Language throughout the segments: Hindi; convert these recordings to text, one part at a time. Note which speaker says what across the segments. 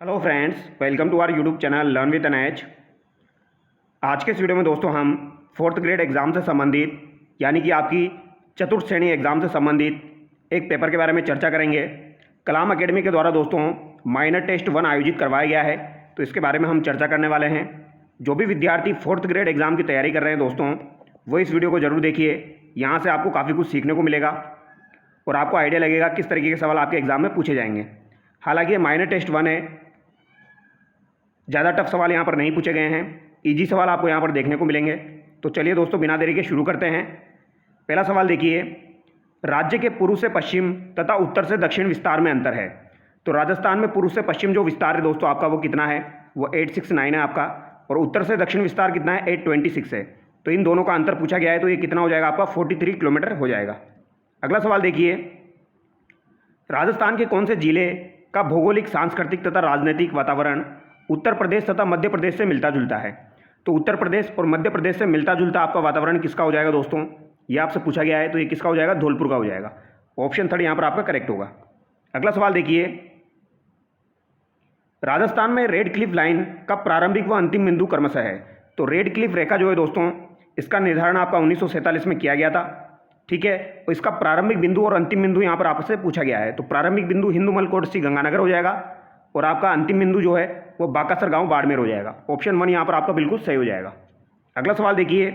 Speaker 1: Hello friends, welcome to our YouTube channel learn with NH. आज के इस वीडियो में दोस्तों हम फोर्थ ग्रेड एग्ज़ाम से संबंधित यानी कि आपकी चतुर्थ श्रेणी एग्ज़ाम से संबंधित एक पेपर के बारे में चर्चा करेंगे। कलाम एकेडमी के द्वारा दोस्तों माइनर टेस्ट 1 आयोजित करवाया गया है, तो इसके बारे में हम चर्चा करने वाले हैं। जो भी विद्यार्थी फोर्थ ग्रेड एग्ज़ाम की तैयारी कर रहे हैं दोस्तों, वो इस वीडियो को ज़रूर देखिए। यहाँ से आपको काफ़ी कुछ सीखने को मिलेगा और आपको आइडिया लगेगा किस तरीके के सवाल आपके एग्ज़ाम में पूछे जाएंगे। हालांकि ये माइनर टेस्ट 1 है, ज़्यादा टफ सवाल यहाँ पर नहीं पूछे गए हैं, इजी सवाल आपको यहाँ पर देखने को मिलेंगे। तो चलिए दोस्तों, बिना देरी के शुरू करते हैं। पहला सवाल देखिए, राज्य के पूर्व से पश्चिम तथा उत्तर से दक्षिण विस्तार में अंतर है। तो राजस्थान में पूर्व से पश्चिम जो विस्तार है दोस्तों आपका, वो कितना है? वो 869 है आपका, और उत्तर से दक्षिण विस्तार कितना है? 826 है। तो इन दोनों का अंतर पूछा गया है, तो ये कितना हो जाएगा आपका? 43 किलोमीटर हो जाएगा। अगला सवाल देखिए, राजस्थान के कौन से जिले का भौगोलिक, सांस्कृतिक तथा राजनीतिक वातावरण उत्तर प्रदेश तथा मध्य प्रदेश से मिलता जुलता है? तो उत्तर प्रदेश और मध्य प्रदेश से मिलता जुलता आपका वातावरण किसका हो जाएगा दोस्तों? ये आपसे पूछा गया है, तो ये किसका हो जाएगा? धौलपुर का हो जाएगा। ऑप्शन 3 यहाँ पर आपका करेक्ट होगा। अगला सवाल देखिए, राजस्थान में रेड क्लिफ लाइन का प्रारंभिक व अंतिम बिंदु क्रमशः है। तो रेड क्लिफ रेखा जो है दोस्तों, इसका निर्धारण आपका 1947 में किया गया था, ठीक है। और इसका प्रारंभिक बिंदु और अंतिम बिंदु यहाँ पर आपसे पूछा गया है। तो प्रारंभिक बिंदु हिंदूमल कोट सी गंगानगर हो जाएगा, और आपका अंतिम बिंदु जो है वो बाकासर गांव बाड़मेर हो जाएगा। ऑप्शन 1 यहाँ पर आपका बिल्कुल सही हो जाएगा। अगला सवाल देखिए,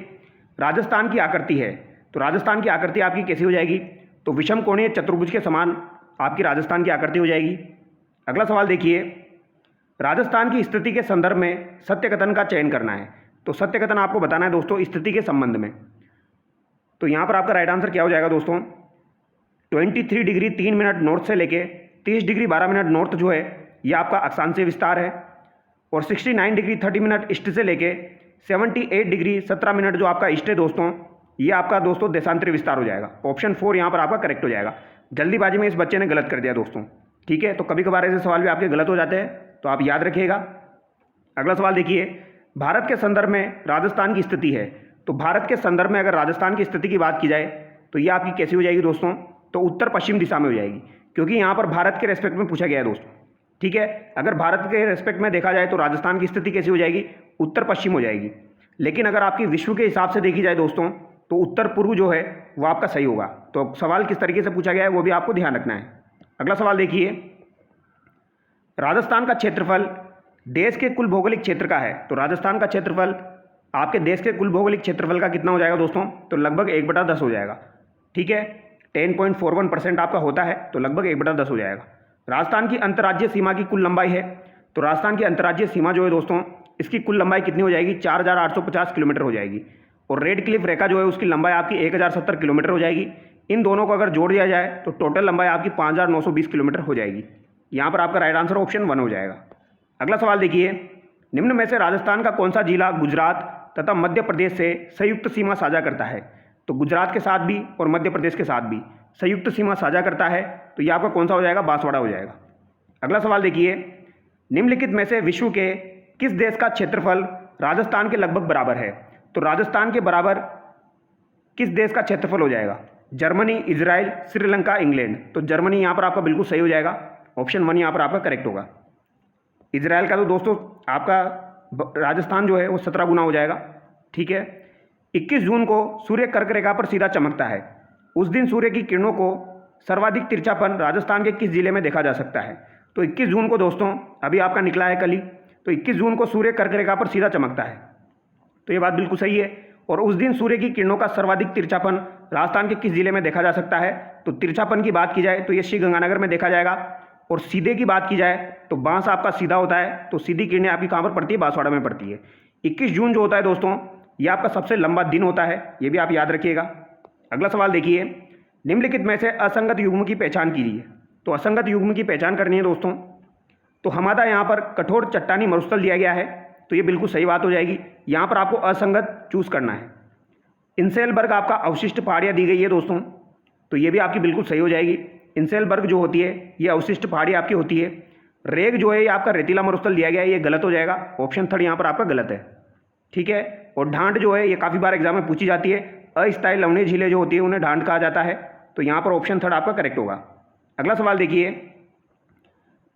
Speaker 1: राजस्थान की आकृति है। तो राजस्थान की आकृति आपकी कैसी हो जाएगी? तो विषम कोणीय चतुर्भुज के समान आपकी राजस्थान की आकृति हो जाएगी। अगला सवाल देखिए, राजस्थान की स्थिति के संदर्भ में सत्य कथन का चयन करना है। तो सत्य कथन आपको बताना है दोस्तों स्थिति के संबंध में। तो यहाँ पर आपका राइट आंसर क्या हो जाएगा दोस्तों? 23 डिग्री 3 मिनट नॉर्थ से लेके 30 डिग्री 12 मिनट नॉर्थ जो है ये आपका अक्षांशीय विस्तार है, और 69 डिग्री 30 मिनट ईस्ट से लेके 78 डिग्री 17 मिनट जो आपका ईस्ट है दोस्तों, ये आपका दोस्तों देशांतरी विस्तार हो जाएगा। ऑप्शन 4 यहाँ पर आपका करेक्ट हो जाएगा। जल्दीबाजी में इस बच्चे ने गलत कर दिया दोस्तों, ठीक है। तो कभी कभार ऐसे सवाल भी आपके गलत हो जाते हैं, तो आप याद रखिएगा। अगला सवाल देखिए, भारत के संदर्भ में राजस्थान की स्थिति है। तो भारत के संदर्भ में अगर राजस्थान की स्थिति की बात की जाए तो ये आपकी कैसी हो जाएगी दोस्तों? तो उत्तर पश्चिम दिशा में हो जाएगी, क्योंकि यहाँ पर भारत के रेस्पेक्ट में पूछा गया है दोस्तों, ठीक है। अगर भारत के रेस्पेक्ट में देखा जाए तो राजस्थान की स्थिति कैसी हो जाएगी? उत्तर पश्चिम हो जाएगी। लेकिन अगर आपकी विश्व के हिसाब से देखी जाए दोस्तों, तो उत्तर पूर्व जो है वो आपका सही होगा। तो सवाल किस तरीके से पूछा गया है वो भी आपको ध्यान रखना है। अगला सवाल देखिए, राजस्थान का क्षेत्रफल देश के कुल भौगोलिक क्षेत्र का है। तो राजस्थान का क्षेत्रफल आपके देश के कुल भौगोलिक क्षेत्रफल का कितना हो जाएगा दोस्तों? तो लगभग 1/10 हो जाएगा, ठीक है। 10.41% आपका होता है, तो लगभग 1/10 हो जाएगा। राजस्थान की अंतर्राज्यीय सीमा की कुल लंबाई है। तो राजस्थान की अंतर्राज्यीय सीमा जो है दोस्तों, इसकी कुल लंबाई कितनी हो जाएगी? 4850 किलोमीटर हो जाएगी। और रेड क्लिफ रेखा जो है उसकी लंबाई आपकी 1070 किलोमीटर हो जाएगी। इन दोनों को अगर जोड़ दिया जाए तो टोटल लंबाई आपकी 5920 किलोमीटर हो जाएगी। यहाँ पर आपका राइट आंसर ऑप्शन 1 हो जाएगा। अगला सवाल देखिए, निम्न में से राजस्थान का कौन सा जिला गुजरात तथा मध्य प्रदेश से संयुक्त सीमा साझा करता है? तो गुजरात के साथ भी और मध्य प्रदेश के साथ भी संयुक्त सीमा साझा करता है, तो ये आपका कौन सा हो जाएगा? बांसवाड़ा हो जाएगा। अगला सवाल देखिए, निम्नलिखित में से विश्व के किस देश का क्षेत्रफल राजस्थान के लगभग बराबर है? तो राजस्थान के बराबर किस देश का क्षेत्रफल हो जाएगा? Germany, Israel, Sri Lanka, England. तो जर्मनी यहाँ पर आपका बिल्कुल सही हो जाएगा। ऑप्शन 1 यहाँ पर आपका करेक्ट होगा। इजराइल का तो दोस्तों आपका राजस्थान जो है वो 17 गुना हो जाएगा, ठीक है। 21 जून को सूर्य कर्क रेखा पर सीधा चमकता है। उस दिन सूर्य की किरणों को सर्वाधिक तिरछापन राजस्थान के किस जिले में देखा जा सकता है? तो 21 जून को दोस्तों अभी आपका निकला है कल ही, तो 21 जून को सूर्य कर्क रेखा पर सीधा चमकता है, तो ये बात बिल्कुल सही है। और उस दिन सूर्य की किरणों का सर्वाधिक तिरछापन राजस्थान के किस जिले में देखा जा सकता है? तो तिरछापन की बात की जाए तो ये श्री गंगानगर में देखा जाएगा। और सीधे की बात की जाए तो बांस आपका सीधा होता है, तो सीधी किरणें आपकी कहाँ पर पड़ती है? बांसवाड़ा में पड़ती है। 21 जून जो होता है दोस्तों, ये आपका सबसे लंबा दिन होता है, ये भी आप याद रखिएगा। अगला सवाल देखिए, निम्नलिखित में से असंगत युग्म की पहचान कीजिए। तो असंगत युग्म की पहचान करनी है दोस्तों, तो हमारा यहाँ पर कठोर चट्टानी मरुस्थल दिया गया है, तो ये बिल्कुल सही बात हो जाएगी। यहाँ पर आपको असंगत चूज करना है। इंसेलबर्ग आपका अवशिष्ट पहाड़ियाँ दी गई है दोस्तों, तो ये भी आपकी बिल्कुल सही हो जाएगी। इंसेलबर्ग जो होती है ये अवशिष्ट पहाड़ी आपकी होती है। रेग जो है ये आपका रेतीला मरुस्थल दिया गया है, ये गलत हो जाएगा। ऑप्शन 3 यहाँ पर आपका गलत है, ठीक है। और ढांड जो है ये काफ़ी बार एग्जाम में पूछी जाती है। अस्थायी लवणीय झीलें जो होती है उन्हें ढांड कहा जाता है, तो यहाँ पर ऑप्शन 3 आपका करेक्ट होगा। अगला सवाल देखिए,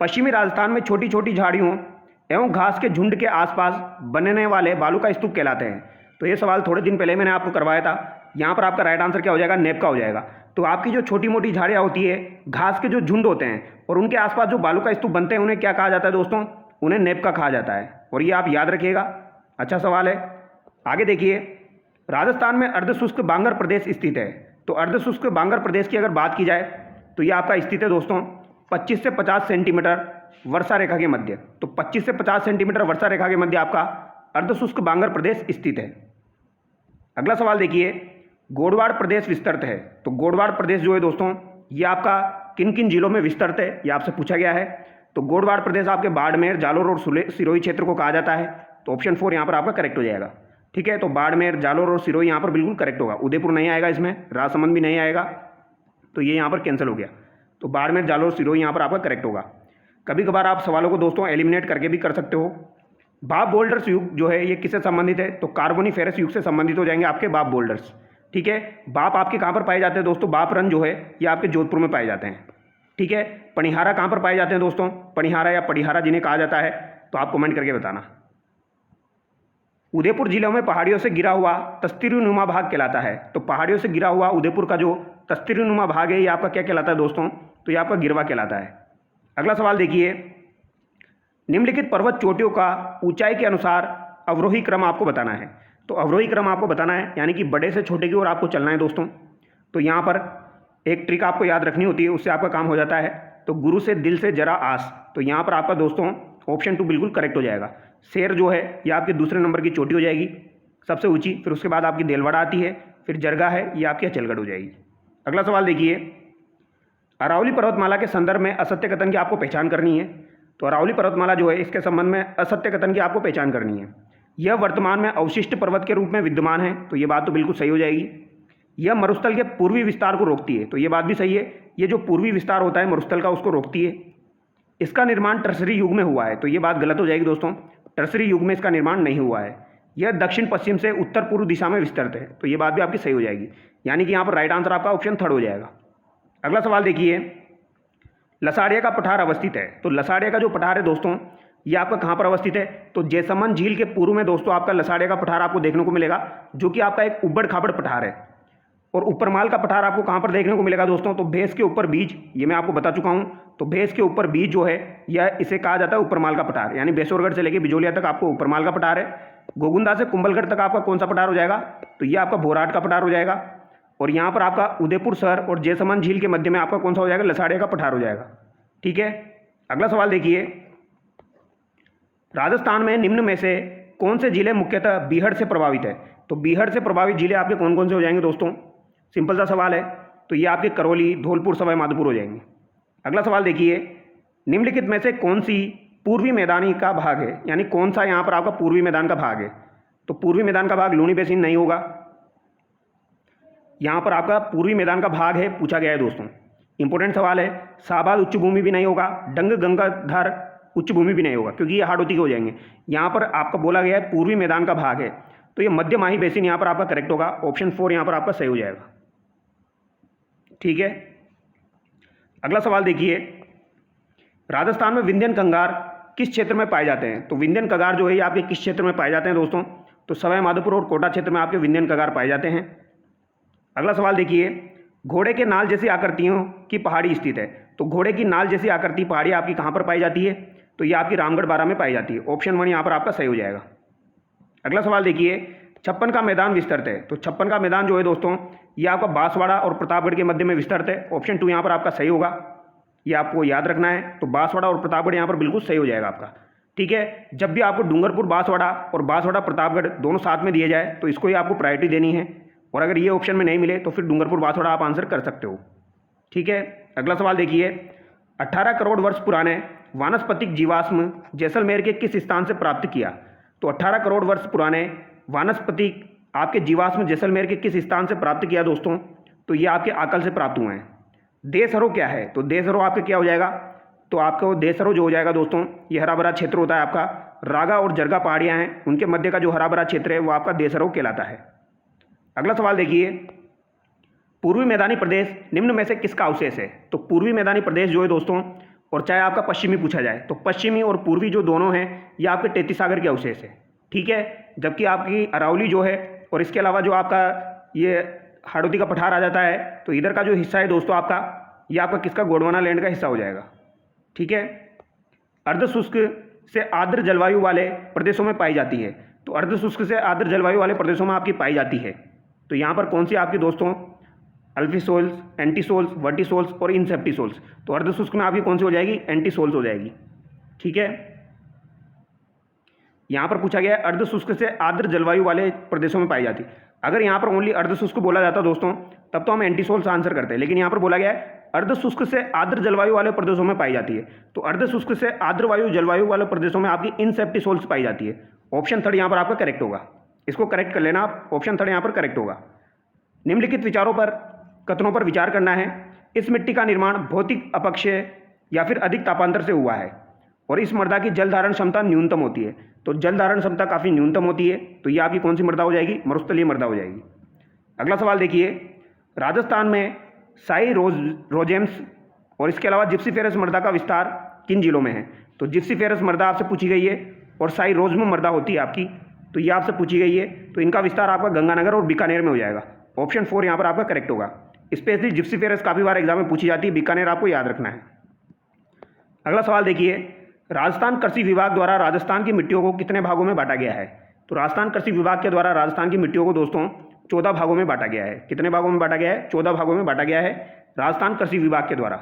Speaker 1: पश्चिमी राजस्थान में छोटी छोटी झाड़ियों एवं घास के झुंड के आसपास बनने वाले बालू का स्तूप कहलाते हैं। तो ये सवाल थोड़े दिन पहले मैंने आपको करवाया था। यहाँ पर आपका राइट आंसर क्या हो जाएगा, नेप का हो जाएगा। तो आपकी जो छोटी मोटी झाड़ियाँ होती है, घास के जो झुंड होते हैं और उनके आसपास जो बालू का स्तूप बनते हैं, उन्हें क्या कहा जाता है दोस्तों, उन्हें नेप का कहा जाता है। और ये आप याद रखिएगा, अच्छा सवाल है। आगे देखिए, राजस्थान में अर्धशुष्क बांगर प्रदेश स्थित है। तो अर्धशुष्क बांगर प्रदेश की अगर बात की जाए तो ये आपका स्थित है दोस्तों 25 से 50 सेंटीमीटर वर्षा रेखा के मध्य। तो 25 से 50 सेंटीमीटर वर्षा रेखा के मध्य आपका अर्धशुष्क बांगर प्रदेश स्थित है। अगला सवाल देखिए, गोडवाड़ प्रदेश विस्तृत है। तो गोडवाड़ प्रदेश जो है दोस्तों, ये आपका किन किन जिलों में विस्तृत है, ये आपसे पूछा गया है। तो गोडवाड़ प्रदेश आपके बाड़मेर, जालोर और सिरोही क्षेत्र को कहा जाता है। तो ऑप्शन 4 यहाँ पर आपका करेक्ट हो जाएगा। ठीक है, तो बाड़मेर, जालोर और सिरोही यहाँ पर बिल्कुल करेक्ट होगा। उदयपुर नहीं आएगा इसमें, राजसमंद भी नहीं आएगा, तो ये यहाँ पर कैंसिल हो गया। तो बाड़मेर, जालोर, सिरोही यहाँ पर आपका करेक्ट होगा। कभी कभार आप सवालों को दोस्तों एलिमिनेट करके भी कर सकते हो। बाप बोल्डर्स युग जो है ये किससे संबंधित है, तो कार्बोनिफेरस युग से संबंधित हो जाएंगे आपके बाप बोल्डर्स। ठीक है, बाप आपके कहाँ पर पाए जाते हैं दोस्तों, बाप रन जो है ये आपके जोधपुर में पाए जाते हैं। ठीक है, पणिहारा कहाँ पर पाए जाते हैं दोस्तों, पणिहारा या पड़िहारा जिन्हें कहा जाता है, तो आप कमेंट करके बताना। उदयपुर जिले में पहाड़ियों से गिरा हुआ तस्तिरुनुमा भाग कहलाता है। तो पहाड़ियों से गिरा हुआ उदयपुर का जो तस्तिरुनुमा भाग है ये आपका क्या कहलाता है दोस्तों, तो ये आपका गिरवा कहलाता है। अगला सवाल देखिए, निम्नलिखित पर्वत चोटियों का ऊंचाई के अनुसार अवरोही क्रम आपको बताना है। तो अवरोही क्रम आपको बताना है, यानी कि बड़े से छोटे की ओर आपको चलना है दोस्तों। तो यहाँ पर एक ट्रिक आपको याद रखनी होती है, उससे आपका काम हो जाता है। तो गुरु से दिल से जरा आस, तो यहाँ पर आपका दोस्तों ऑप्शन 2 बिल्कुल करेक्ट हो जाएगा। शेर जो है ये आपके दूसरे नंबर की चोटी हो जाएगी सबसे ऊंची, फिर उसके बाद आपकी देलवाड़ा आती है, फिर जरगा है, ये आपकी अचलगढ़ हो जाएगी। अगला सवाल देखिए, अरावली पर्वतमाला के संदर्भ में असत्य कथन की आपको पहचान करनी है। तो अरावली पर्वतमाला जो है इसके संबंध में असत्य कथन की आपको पहचान करनी है। यह वर्तमान में अवशिष्ट पर्वत के रूप में विद्यमान है, तो ये बात तो बिल्कुल सही हो जाएगी। यह मरुस्थल के पूर्वी विस्तार को रोकती है, तो ये बात भी सही है। ये जो पूर्वी विस्तार होता है मरुस्थल का, उसको रोकती है। इसका निर्माण टर्सरी युग में हुआ है, तो ये बात गलत हो जाएगी दोस्तों, टर्सरी युग में इसका निर्माण नहीं हुआ है। यह दक्षिण पश्चिम से उत्तर पूर्व दिशा में विस्तृत है, तो ये बात भी आपकी सही हो जाएगी। यानी कि यहाँ पर राइट आंसर आपका ऑप्शन 3 हो जाएगा। अगला सवाल देखिए, लसाड़िया का पठार अवस्थित है। तो लसाड़िया का जो पठार है दोस्तों ये आपका कहाँ पर अवस्थित है, तो जैसमंद झील के पूर्व में दोस्तों आपका लसाड़िया का पठार आपको देखने को मिलेगा, जो कि आपका एक उबड़ खाबड़ पठार है। और उपरमाल का पठार आपको कहाँ पर देखने को मिलेगा दोस्तों, तो भैंस के ऊपर बीज, ये मैं आपको बता चुका हूँ। तो भैंस के ऊपर बीज जो है यह इसे कहा जाता है उपरमाल का पठार, यानी बेसोरगढ़ से लेकर बिजोलिया तक आपको उपरमाल का पठार है। गोगुंदा से कुंभलगढ़ तक आपका कौन सा पठार हो जाएगा, तो ये आपका भोराट का पठार हो जाएगा। और यहाँ पर आपका उदयपुर शहर और जैसमंद झील के मध्य में आपका कौन सा हो जाएगा, लसाड़िया का पठार हो जाएगा। ठीक है, अगला सवाल देखिए, राजस्थान में निम्न में से कौन से जिले मुख्यतः बीहड़ से प्रभावित है। तो बीहड़ से प्रभावित जिले आपके कौन कौन से हो जाएंगे दोस्तों, सिंपल सा सवाल है। तो ये आपके करौली, धौलपुर, सवाई माधोपुर हो जाएंगे। अगला सवाल देखिए, निम्नलिखित में से कौन सी पूर्वी मैदानी का भाग है, यानी कौन सा यहाँ पर आपका पूर्वी मैदान का भाग है। तो पूर्वी मैदान का भाग लूनी बेसिन नहीं होगा, यहाँ पर आपका पूर्वी मैदान का भाग है, पूछा गया है दोस्तों, इंपॉर्टेंट सवाल है। शाहबाद उच्च भूमि भी नहीं होगा, डंग गंगाधर उच्च भूमि भी नहीं होगा, क्योंकि ये हाड़ौती के हो जाएंगे। यहाँ पर आपका बोला गया है पूर्वी मैदान का भाग है, तो ये मध्य माही बेसिन यहाँ पर आपका करेक्ट होगा। ऑप्शन 4 यहाँ पर आपका सही हो जाएगा। ठीक है, अगला सवाल देखिए, राजस्थान में विंध्यन कंगार किस क्षेत्र में पाए जाते हैं। तो विंध्यन कंगार जो है ये आपके किस क्षेत्र में पाए जाते हैं दोस्तों, तो सवाई माधोपुर और कोटा क्षेत्र में आपके विंध्यन कंगार पाए जाते हैं। अगला सवाल देखिए, घोड़े के नाल जैसी आकृतियों की पहाड़ी स्थित है। तो घोड़े की नाल जैसी आकृति पहाड़ी आपकी कहाँ पर पाई जाती है, तो ये आपकी रामगढ़ बारा में पाई जाती है। ऑप्शन 1 यहाँ पर आपका सही हो जाएगा। अगला सवाल देखिए, 56 का मैदान विस्तृत है। तो 56 का मैदान जो है दोस्तों ये आपका बांसवाड़ा और प्रतापगढ़ के मध्य में विस्तृत है। ऑप्शन 2 यहाँ पर आपका सही होगा, ये आपको याद रखना है। तो बांसवाड़ा और प्रतापगढ़ यहाँ पर बिल्कुल सही हो जाएगा आपका। ठीक है, जब भी आपको डूंगरपुर बांसवाड़ा और बांसवाड़ा प्रतापगढ़ दोनों साथ में दिए जाए तो इसको ही आपको प्रायोरिटी देनी है, और अगर ये ऑप्शन में नहीं मिले तो फिर डूंगरपुर बांसवाड़ा आप आंसर कर सकते हो। ठीक है, अगला सवाल देखिए, 18 करोड़ वर्ष पुराने वानस्पतिक जीवाश्म जैसलमेर के किस स्थान से प्राप्त किया। तो 18 करोड़ वर्ष पुराने वानस्पतिक आपके जीवाश्म जैसलमेर के किस स्थान से प्राप्त किया दोस्तों, तो ये आपके आकल से प्राप्त हुए हैं। देशहरो क्या है, तो देशहरो आपके क्या हो जाएगा, तो आपको देशहरो जो हो जाएगा दोस्तों ये हरा भरा क्षेत्र होता है आपका, रागा और जरगा पहाड़ियाँ हैं उनके मध्य का जो हरा भरा क्षेत्र है वो आपका देशहरो कहलाता है। अगला सवाल देखिए, पूर्वी मैदानी प्रदेश निम्न में से किसका अवशेष है। तो पूर्वी मैदानी प्रदेश जो है दोस्तों और चाहे आपका पश्चिमी पूछा जाए, तो पश्चिमी और पूर्वी जो दोनों हैं ये आपके 33 सागर के अवशेष है, ठीक है। जबकि आपकी अरावली जो है और इसके अलावा जो आपका ये हाड़ौती का पठार आ जाता है, तो इधर का जो हिस्सा है दोस्तों आपका, ये आपका किसका, गोंडवाना लैंड का हिस्सा हो जाएगा, ठीक है। अर्ध शुष्क से आर्द्र जलवायु वाले प्रदेशों में पाई जाती है, तो अर्ध शुष्क से आर्द्र जलवायु वाले प्रदेशों में आपकी पाई जाती है। तो यहाँ पर कौन सी आपकी दोस्तों, अल्फीसोल्स, एंटीसोल्स, वर्टिसोल्स और इनसेप्टिसोल्स। तो अर्ध शुष्क में आपकी कौन सी हो जाएगी, एंटीसोल्स हो जाएगी, ठीक है। यहाँ पर पूछा गया है अर्ध शुष्क से आर्द्र जलवायु वाले प्रदेशों में पाई जाती है। अगर यहाँ पर ओनली अर्ध शुष्क बोला जाता दोस्तों, तब तो हम एंटीसोल्स आंसर करते हैं, लेकिन यहाँ पर बोला गया है अर्ध शुष्क से आर्द्र जलवायु वाले प्रदेशों में पाई जाती है। तो अर्ध शुष्क से आर्द्र वायु जलवायु वाले प्रदेशों में आपकी इनसेप्टिसोल्स पाई जाती है। ऑप्शन थर्ड यहाँ पर आपका करेक्ट होगा, इसको करेक्ट कर लेना आप, ऑप्शन थर्ड यहाँ पर करेक्ट होगा। निम्नलिखित विचारों पर, कथनों पर विचार करना है। इस मिट्टी का निर्माण भौतिक अपक्षय या फिर अधिक तापांतर से हुआ है और इस मृदा की जल धारण क्षमता न्यूनतम होती है। तो जल धारण क्षमता काफ़ी न्यूनतम होती है, तो ये आपकी कौन सी मृदा हो जाएगी, मरुस्थलीय मृदा हो जाएगी। अगला सवाल देखिए, राजस्थान में साई रोजेम्स और इसके अलावा जिप्सीफेरस मृदा का विस्तार किन जिलों में है। तो जिप्सीफेरस मृदा आपसे पूछी गई है और साई रोज्म मृदा होती है आपकी, तो ये आपसे पूछी गई है। तो इनका विस्तार आपका गंगानगर और बीकानेर में हो जाएगा। ऑप्शन 4 यहाँ पर आपका करेक्ट होगा। स्पेशली जिप्सीफेरस काफ़ी बार एग्जाम में पूछी जाती है, बीकानेर आपको याद रखना है। अगला सवाल देखिए, राजस्थान कृषि विभाग द्वारा राजस्थान की मिट्टियों को कितने भागों में बांटा गया है। तो राजस्थान कृषि विभाग के द्वारा राजस्थान की मिट्टियों को दोस्तों 14 भागों में बांटा गया है। कितने भागों में बांटा गया है, 14 भागों में बांटा गया है राजस्थान कृषि विभाग के द्वारा।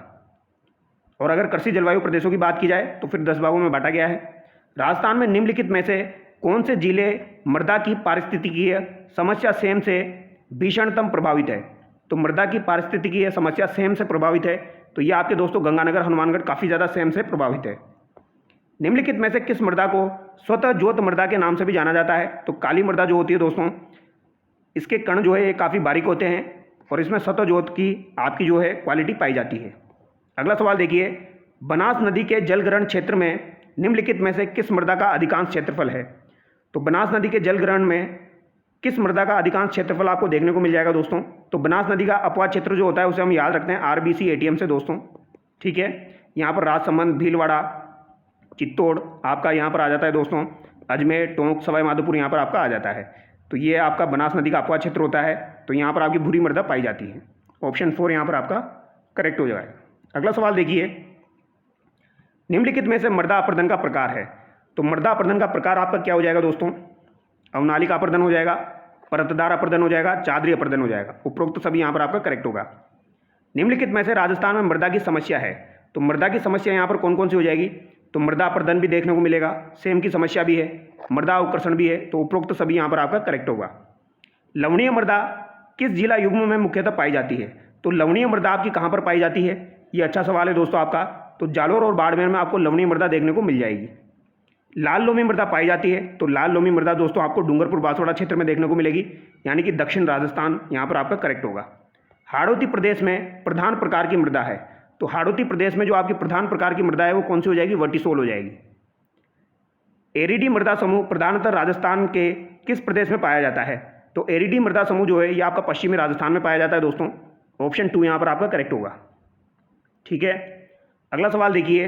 Speaker 1: और अगर कृषि जलवायु प्रदेशों की बात की जाए तो फिर 10 भागों में बांटा गया है। राजस्थान में निम्नलिखित में से कौन से जिले मृदा की पारिस्थितिकीय समस्या सेम से भीषणतम प्रभावित है। तो मृदा की पारिस्थितिकीय समस्या सेम से प्रभावित है, तो ये आपके दोस्तों गंगानगर, हनुमानगढ़ काफ़ी ज़्यादा सेम से प्रभावित है। निम्नलिखित में से किस मृदा को स्वतः ज्योत मृदा के नाम से भी जाना जाता है। तो काली मृदा जो होती है दोस्तों, इसके कण जो है ये काफ़ी बारीक होते हैं और इसमें स्वतः ज्योत की आपकी जो है क्वालिटी पाई जाती है। अगला सवाल देखिए, बनास नदी के जलग्रहण क्षेत्र में निम्नलिखित में से किस मृदा का अधिकांश क्षेत्रफल है। तो बनास नदी के जलग्रहण में किस मृदा का अधिकांश क्षेत्रफल आपको देखने को मिल जाएगा दोस्तों। तो बनास नदी का अपवाद क्षेत्र जो होता है उसे हम याद रखते हैं RBC ATM से दोस्तों, ठीक है। यहाँ पर राजसमंद, भीलवाड़ा, चित्तौड़ आपका यहाँ पर आ जाता है दोस्तों, अजमेर, टोंक, सवाई माधोपुर यहाँ पर आपका आ जाता है। तो ये आपका बनास नदी का अपवाद क्षेत्र होता है, तो यहाँ पर आपकी भूरी मृदा पाई जाती है। ऑप्शन 4 यहाँ पर आपका करेक्ट हो जाएगा। अगला सवाल देखिए, निम्नलिखित में से मृदा अपर्दन का प्रकार है। तो मृदा अपर्दन का प्रकार आपका क्या हो जाएगा दोस्तों, अवनालिका अपर्दन हो जाएगा, परतदार अपर्दन हो जाएगा, चादरी अपर्दन हो जाएगा। उपरोक्त सभी यहाँ पर आपका करेक्ट होगा। निम्नलिखित में से राजस्थान में मृदा की समस्या है। तो मृदा की समस्या यहाँ पर कौन कौन सी हो जाएगी। तो मृदा अपर्दन भी देखने को मिलेगा, सेम की समस्या भी है, मृदा अवकर्षण भी है, तो उपरोक्त सभी यहाँ पर आपका करेक्ट होगा। लवणीय मृदा किस जिला युग्म में मुख्यतः पाई जाती है। तो लवणीय मृदा आपकी कहाँ पर पाई जाती है, ये अच्छा सवाल है दोस्तों आपका। तो जालोर और बाड़मेर में आपको लवणीय मृदा देखने को मिल जाएगी। लाल लोमी मृदा पाई जाती है। तो लाल लोमी मृदा दोस्तों आपको डूंगरपुर बांसवाड़ा क्षेत्र में देखने को मिलेगी, यानी कि दक्षिण राजस्थान, यहाँ पर आपका करेक्ट होगा। हाड़ौती प्रदेश में प्रधान प्रकार की मृदा है। तो हाड़ौती प्रदेश में जो आपकी प्रधान प्रकार की मृदा है वो कौन सी हो जाएगी, वर्टिसोल हो जाएगी। एरिडी मृदा समूह प्रधानतः राजस्थान के किस प्रदेश में पाया जाता है। तो एरिडी मृदा समूह जो है ये आपका पश्चिमी राजस्थान में पाया जाता है दोस्तों। ऑप्शन 2 यहाँ पर आपका करेक्ट होगा, ठीक है। अगला सवाल देखिए,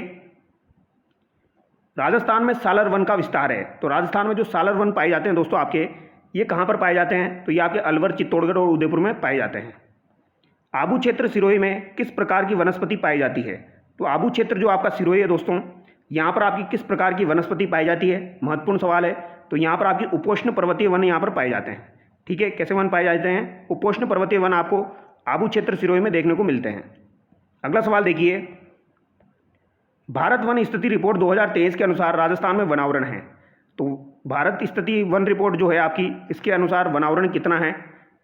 Speaker 1: राजस्थान में सालर वन का विस्तार है। तो राजस्थान में जो सालर वन पाए जाते हैं दोस्तों आपके, ये कहाँ पर पाए जाते हैं। तो ये आपके अलवर, चित्तौड़गढ़ और उदयपुर में पाए जाते हैं। आबू क्षेत्र सिरोही में किस प्रकार की वनस्पति पाई जाती है। तो आबू क्षेत्र जो आपका सिरोही है दोस्तों, यहाँ पर आपकी किस प्रकार की वनस्पति पाई जाती है, महत्वपूर्ण सवाल है। तो यहाँ पर आपकी उपोष्ण पर्वतीय वन यहाँ पर पाए जाते हैं, ठीक है। कैसे वन पाए जाते हैं, उपोष्ण पर्वतीय वन आपको आबू क्षेत्र सिरोही में देखने को मिलते हैं। अगला सवाल देखिए, भारत वन स्थिति रिपोर्ट 2023 के अनुसार राजस्थान में वनावरण है। तो भारत स्थिति वन रिपोर्ट जो है आपकी, इसके अनुसार वनावरण कितना है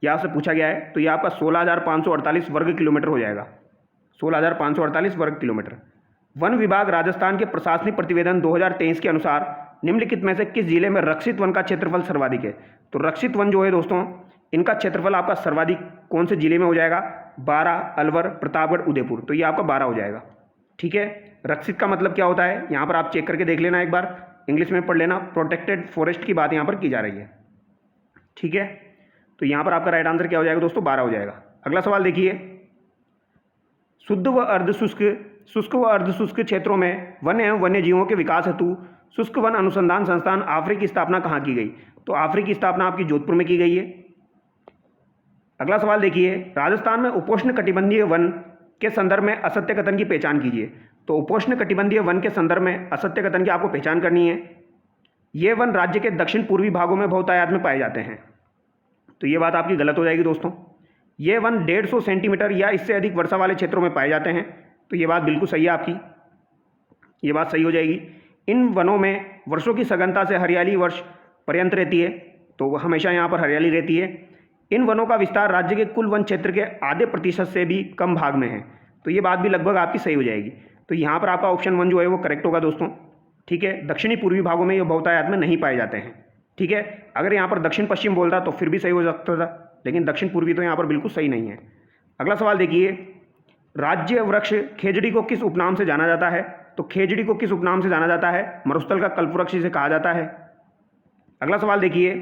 Speaker 1: यहाँ से पूछा गया है। तो ये आपका 16,548 वर्ग किलोमीटर हो जाएगा, 16,548 वर्ग किलोमीटर। वन विभाग राजस्थान के प्रशासनिक प्रतिवेदन 2023 के अनुसार निम्नलिखित में से किस जिले में रक्षित वन का क्षेत्रफल सर्वाधिक है। तो रक्षित वन जो है दोस्तों, इनका क्षेत्रफल आपका सर्वाधिक कौन से जिले में हो जाएगा, 12, अलवर, प्रतापगढ़, उदयपुर। तो ये आपका 12 हो जाएगा, ठीक है। रक्षित का मतलब क्या होता है, यहाँ पर आप चेक करके देख लेना एक बार, इंग्लिश में पढ़ लेना। प्रोटेक्टेड फॉरेस्ट की बात यहाँ पर की जा रही है, ठीक है। तो यहाँ पर आपका राइट आंसर क्या हो जाएगा दोस्तों, 12 हो जाएगा। अगला सवाल देखिए, शुद्ध व अर्धशुष्क शुष्क व अर्धशुष्क क्षेत्रों में वन्य एवं वन्य जीवों के विकास हेतु शुष्क वन अनुसंधान संस्थान आफ्री की स्थापना कहाँ की गई? तो आफ्री की स्थापना आपकी जोधपुर में की गई है। अगला सवाल देखिए, राजस्थान में उपोष्ण कटिबंधीय वन के संदर्भ में असत्य कथन की पहचान कीजिए। तो उपोष्ण कटिबंधीय वन के संदर्भ में असत्य कथन की आपको पहचान करनी है। ये वन राज्य के दक्षिण पूर्वी भागों में बहुतायत में पाए जाते हैं। तो ये बात आपकी गलत हो जाएगी दोस्तों। ये वन 150 सेंटीमीटर या इससे अधिक वर्षा वाले क्षेत्रों में पाए जाते हैं। तो ये बात बिल्कुल सही है आपकी, ये बात सही हो जाएगी। इन वनों में वर्षों की सघनता से हरियाली वर्ष पर्यंत रहती है, तो हमेशा यहाँ पर हरियाली रहती है। इन वनों का विस्तार राज्य के कुल वन क्षेत्र के आधे प्रतिशत से भी कम भाग में है। तो ये बात भी लगभग आपकी सही हो जाएगी। तो यहाँ पर आपका ऑप्शन 1 जो है वो करेक्ट होगा दोस्तों। ठीक है, दक्षिणी पूर्वी भागों में ये बहुतायत में नहीं पाए जाते हैं। ठीक है, अगर यहाँ पर दक्षिण पश्चिम बोलता तो फिर भी सही हो सकता था, लेकिन दक्षिण पूर्वी तो यहाँ पर बिल्कुल सही नहीं है। अगला सवाल देखिए, राज्य वृक्ष खेजड़ी को किस उपनाम से जाना जाता है? तो खेजड़ी को किस उपनाम से जाना जाता है? मरुस्थल का कल्पवृक्ष इसे कहा जाता है। अगला सवाल देखिए,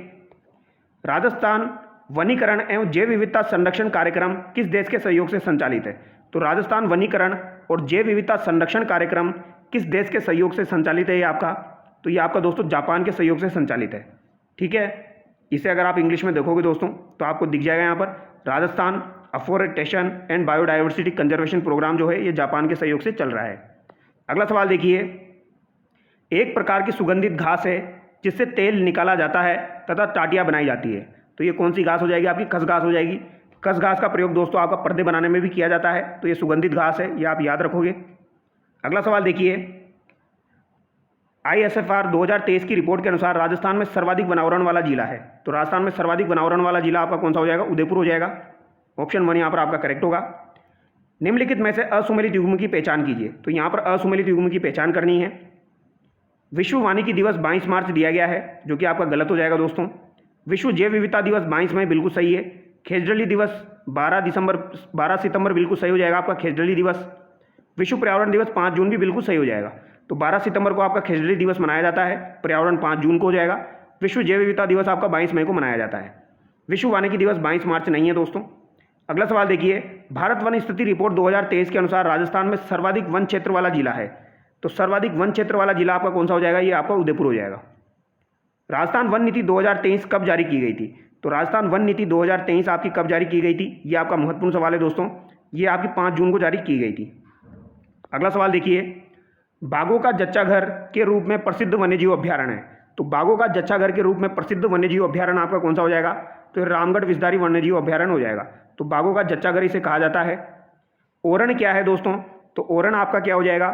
Speaker 1: राजस्थान वनीकरण एवं जैव विविधता संरक्षण कार्यक्रम किस देश के सहयोग से संचालित है? तो राजस्थान वनीकरण और जैव विविधता संरक्षण कार्यक्रम किस देश के सहयोग से संचालित है ये आपका? तो ये आपका दोस्तों जापान के सहयोग से संचालित है। ठीक है, इसे अगर आप इंग्लिश में देखोगे दोस्तों तो आपको दिख जाएगा यहाँ पर Rajasthan afforestation and biodiversity conservation programme जो है ये जापान के सहयोग से चल रहा है। अगला सवाल देखिए, एक प्रकार की सुगंधित घास है जिससे तेल निकाला जाता है तथा टाटियाँ बनाई जाती है। तो ये कौन सी घास हो जाएगी आपकी? खस घास हो जाएगी। खस घास का प्रयोग दोस्तों आपका पर्दे बनाने में भी किया जाता है। तो ये सुगंधित घास है, ये आप याद रखोगे। अगला सवाल देखिए, ISFR 2023 की रिपोर्ट के अनुसार राजस्थान में सर्वाधिक वनावरण वाला जिला है। तो राजस्थान में सर्वाधिक वनावरण वाला जिला आपका कौन सा हो जाएगा? उदयपुर हो जाएगा। ऑप्शन 1 यहाँ पर आपका करेक्ट होगा। निम्नलिखित में से असुमेलित युग्म की पहचान कीजिए। तो यहाँ पर असुमेलित युग्म की पहचान करनी है। विश्व वानिकी दिवस 22 मार्च दिया गया है, जो कि आपका गलत हो जाएगा दोस्तों। विश्व जैव विविधता दिवस 22 मई बिल्कुल सही है। खेजड़ली दिवस 12 सितंबर बिल्कुल सही हो जाएगा आपका खेजड़ली दिवस। विश्व पर्यावरण दिवस 5 जून भी बिल्कुल सही हो जाएगा। तो 12 सितंबर को आपका खेजड़ली दिवस मनाया जाता है, पर्यावरण 5 जून को हो जाएगा। विश्व जैव विविधता दिवस आपका 22 मई को मनाया जाता है। विश्व वानिकी दिवस 22 मार्च नहीं है दोस्तों। अगला सवाल देखिए, भारत वन स्थिति रिपोर्ट 2023 के अनुसार राजस्थान में सर्वाधिक वन क्षेत्र वाला जिला है। तो सर्वाधिक वन क्षेत्र वाला जिला आपका कौन सा हो जाएगा? ये आपका उदयपुर हो जाएगा। राजस्थान वन नीति 2023 कब जारी की गई थी? तो राजस्थान वन नीति 2023 आपकी कब जारी की गई थी? ये आपका महत्वपूर्ण सवाल है दोस्तों। ये आपकी 5 जून को जारी की गई थी। अगला सवाल देखिए, बाघों का जच्चाघर के रूप में प्रसिद्ध वन्यजीव अभ्यारण्य है। तो बाघों का जच्चाघर के रूप में प्रसिद्ध वन्यजीव अभ्यारण्य आपका कौन सा हो जाएगा? तो रामगढ़ विषधारी वन्यजीव अभ्यारण्य हो जाएगा। तो बाघों का जच्चाघर इसे कहा जाता है। ओरण क्या है दोस्तों? तो ओरण आपका क्या हो जाएगा?